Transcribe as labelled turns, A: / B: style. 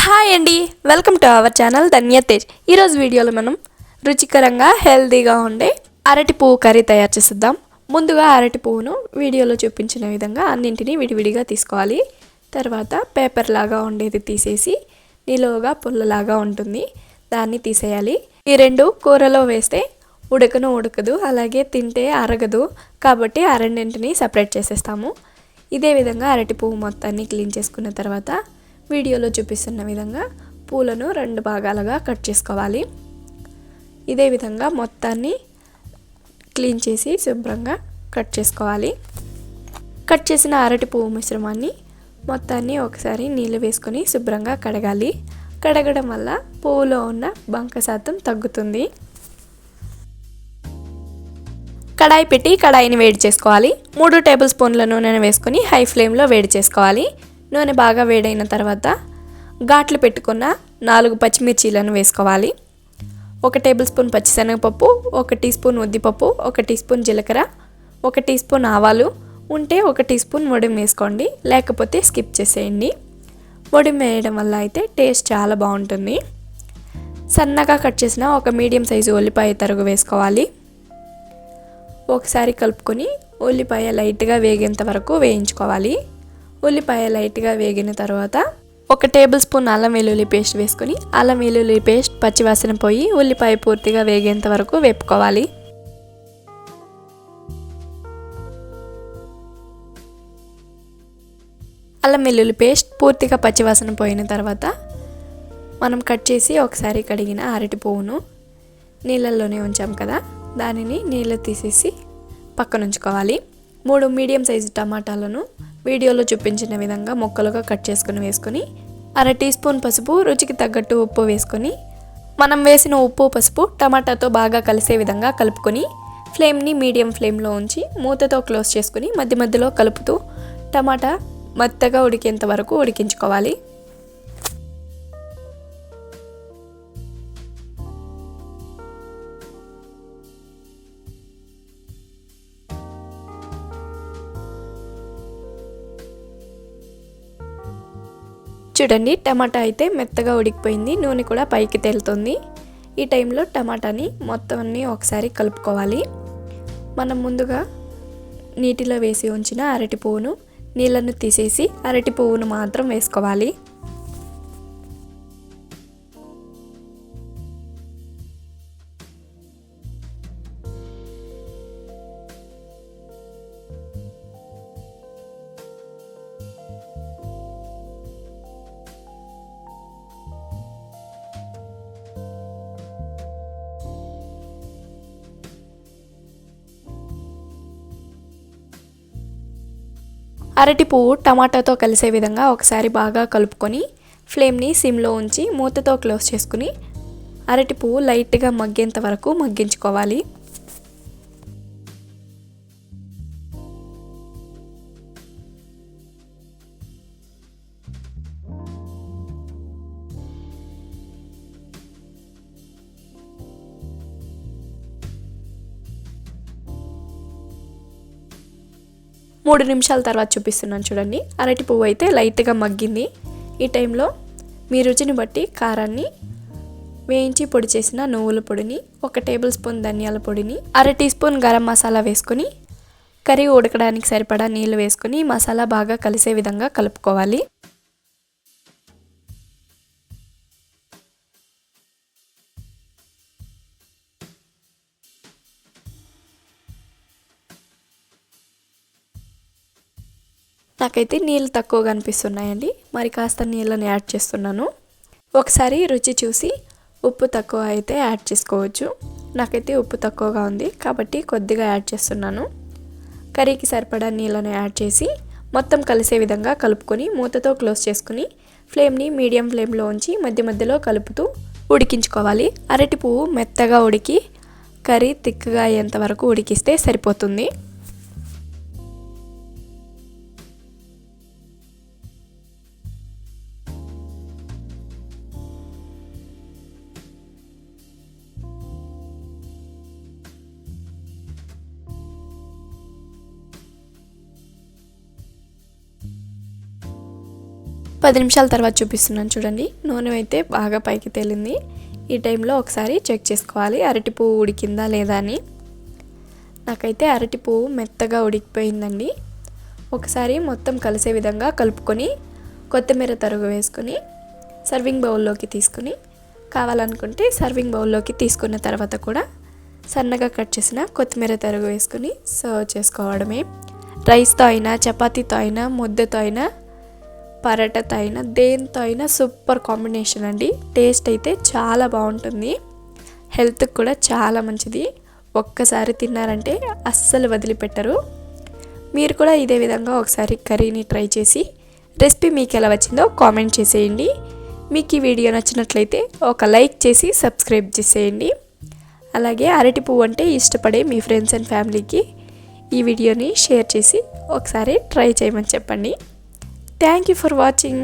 A: Hi అండి, welcome to our channel ధన్య తేజ్. ఈరోజు వీడియోలో మనం రుచికరంగా హెల్తీగా ఉండే అరటి పువ్వు కర్రీ తయారు చేద్దాం. ముందుగా అరటి పువ్వును వీడియోలో చూపించిన విధంగా అన్నింటినీ విడివిడిగా తీసుకోవాలి. తర్వాత పేపర్ లాగా ఉండేది తీసేసి నిలువుగా పుల్లలాగా ఉంటుంది, దాన్ని తీసేయాలి. ఈ రెండు కూరలో వేస్తే ఉడకదు, అలాగే తింటే అరగదు, కాబట్టి ఆ రెండింటిని సపరేట్ చేసేస్తాము. ఇదే విధంగా అరటి పువ్వు మొత్తాన్ని క్లీన్ చేసుకున్న తర్వాత వీడియోలో చూపిస్తున్న విధంగా పూలను 2 భాగాలుగా కట్ చేసుకోవాలి. ఇదే విధంగా మొత్తాన్ని క్లీన్ చేసి శుభ్రంగా కట్ చేసుకోవాలి. కట్ చేసిన అరటి పువ్వు మిశ్రమాన్ని మొత్తాన్ని ఒకసారి నీళ్ళు వేసుకొని శుభ్రంగా కడగాలి. కడగడం వల్ల పువ్వులో ఉన్న బంక శాతం తగ్గుతుంది. కడాయి పెట్టి కడాయిని వేడి చేసుకోవాలి. 3 టేబుల్ స్పూన్ల నూనెను వేసుకొని హై ఫ్లేమ్లో వేడి చేసుకోవాలి. నూనె బాగా వేడైన తర్వాత ఘాట్లు పెట్టుకున్న 4 పచ్చిమిర్చీలను వేసుకోవాలి. 1 టేబుల్ స్పూన్ పచ్చిశనగపప్పు, 1 టీ స్పూన్ ఉద్దిపప్పు, 1 టీ స్పూన్ జీలకర్ర, 1 టీ స్పూన్ ఆవాలు ఉంటే 1 టీ స్పూన్ వడిం వేసుకోండి, లేకపోతే స్కిప్ చేసేయండి. వడిం వేయడం వల్ల అయితే టేస్ట్ చాలా బాగుంటుంది. సన్నగా కట్ చేసిన 1 మీడియం సైజు ఉల్లిపాయ తరుగు వేసుకోవాలి. ఒకసారి కలుపుకొని ఉల్లిపాయ లైట్గా వేగేంత వరకు వేయించుకోవాలి. ఉల్లిపాయ లైట్గా వేగిన తర్వాత 1 టేబుల్ స్పూన్ అల్లం వెల్లుల్లి పేస్ట్ వేసుకొని అల్లం వెల్లుల్లి పేస్ట్ పచ్చివాసన పోయి ఉల్లిపాయ పూర్తిగా వేగేంత వరకు వేపుకోవాలి. అల్లం వెల్లుల్లి పేస్ట్ పూర్తిగా పచ్చివాసన పోయిన తర్వాత మనం కట్ చేసి ఒకసారి కడిగిన అరటి పువ్వును నీళ్ళల్లోనే ఉంచాం కదా, దానిని నీళ్ళు తీసేసి పక్కన ఉంచుకోవాలి. 3 మీడియం సైజు టమాటాలను వీడియోలో చూపించిన విధంగా ముక్కలుగా కట్ చేసుకుని వేసుకొని 1/2 టీ స్పూన్ పసుపు, రుచికి తగ్గట్టు ఉప్పు వేసుకొని మనం వేసిన ఉప్పు పసుపు టమాటాతో బాగా కలిసే విధంగా కలుపుకొని ఫ్లేమ్ని మీడియం ఫ్లేమ్లో ఉంచి మూతతో క్లోజ్ చేసుకుని మధ్య మధ్యలో కలుపుతూ టమాటా మెత్తగా ఉడికేంత వరకు ఉడికించుకోవాలి. చూడండి, టమాటా అయితే మెత్తగా ఉడికిపోయింది, నూనె కూడా పైకి తేలుతుంది. ఈ టైంలో టమాటాని మొత్తం అన్నీ ఒకసారి కలుపుకోవాలి. మనం ముందుగా నీటిలో వేసి ఉంచిన అరటి పువ్వును నీళ్ళను తీసేసి అరటి పువ్వును మాత్రం వేసుకోవాలి. అరటి పువ్వు టమాటాతో కలిసే విధంగా ఒకసారి బాగా కలుపుకొని ఫ్లేమ్ని సిమ్లో ఉంచి మూతతో క్లోజ్ చేసుకుని అరటి పువ్వు లైట్గా మగ్గేంత వరకు మగ్గించుకోవాలి. మూడు నిమిషాల తర్వాత చూపిస్తున్నాను చూడండి. అరటి పువ్వు అయితే లైట్గా మగ్గింది. ఈ టైంలో మీ రుచిని బట్టి కారాన్ని, వేయించి పొడి చేసిన నువ్వుల పొడిని, 1 టేబుల్ స్పూన్ ధనియాల పొడిని, 1/2 టీ స్పూన్ గరం మసాలా వేసుకొని కర్రీ ఉడకడానికి సరిపడా నీళ్ళు వేసుకొని మసాలా బాగా కలిసే విధంగా కలుపుకోవాలి. నాకైతే నీళ్ళు తక్కువగా అనిపిస్తున్నాయండి, మరి కాస్త నీళ్ళని యాడ్ చేస్తున్నాను. ఒకసారి రుచి చూసి ఉప్పు తక్కువ అయితే యాడ్ చేసుకోవచ్చు. నాకైతే ఉప్పు తక్కువగా ఉంది కాబట్టి కొద్దిగా యాడ్ చేస్తున్నాను. కర్రీకి సరిపడా నీళ్ళను యాడ్ చేసి మొత్తం కలిసే విధంగా కలుపుకొని మూతతో క్లోజ్ చేసుకుని ఫ్లేమ్ని మీడియం ఫ్లేమ్లో ఉంచి మధ్య మధ్యలో కలుపుతూ ఉడికించుకోవాలి. అరటి పువ్వు మెత్తగా ఉడికి కర్రీ తిక్కగా అయ్యేంత వరకు ఉడికిస్తే సరిపోతుంది. 10 నిమిషాల తర్వాత చూపిస్తున్నాను చూడండి. నూనె అయితే బాగా పైకి తేలింది. ఈ టైంలో ఒకసారి చెక్ చేసుకోవాలి అరటి పువ్వు ఉడికిందా లేదా అని. నాకైతే అరటి పువ్వు మెత్తగా ఉడికిపోయిందండి. ఒకసారి మొత్తం కలిసే విధంగా కలుపుకొని కొత్తిమీర తరుగు వేసుకొని సర్వింగ్ బౌల్లోకి తీసుకుని, కావాలనుకుంటే సర్వింగ్ బౌల్లోకి తీసుకున్న తర్వాత కూడా సన్నగా కట్ చేసిన కొత్తిమీర తరుగు వేసుకొని సర్వ్ చేసుకోవడమే. రైస్తో అయినా, చపాతీతో అయినా, ముద్దతో అయినా, పరోటాతో అయినా, దేంతో అయినా సూపర్ కాంబినేషన్ అండి. టేస్ట్ అయితే చాలా బాగుంటుంది, హెల్త్కి కూడా చాలా మంచిది. ఒక్కసారి తిన్నారంటే అస్సలు వదిలిపెట్టరు. మీరు కూడా ఇదే విధంగా ఒకసారి కర్రీని ట్రై చేసి రెసిపీ మీకు ఎలా వచ్చిందో కామెంట్ చేసేయండి. మీకు ఈ వీడియో నచ్చినట్లయితే ఒక లైక్ చేసి సబ్స్క్రైబ్ చేసేయండి. అలాగే అరటి పువ్వు అంటే ఇష్టపడే మీ ఫ్రెండ్స్ అండ్ ఫ్యామిలీకి ఈ వీడియోని షేర్ చేసి ఒకసారి ట్రై చేయమని చెప్పండి. Thank you for watching.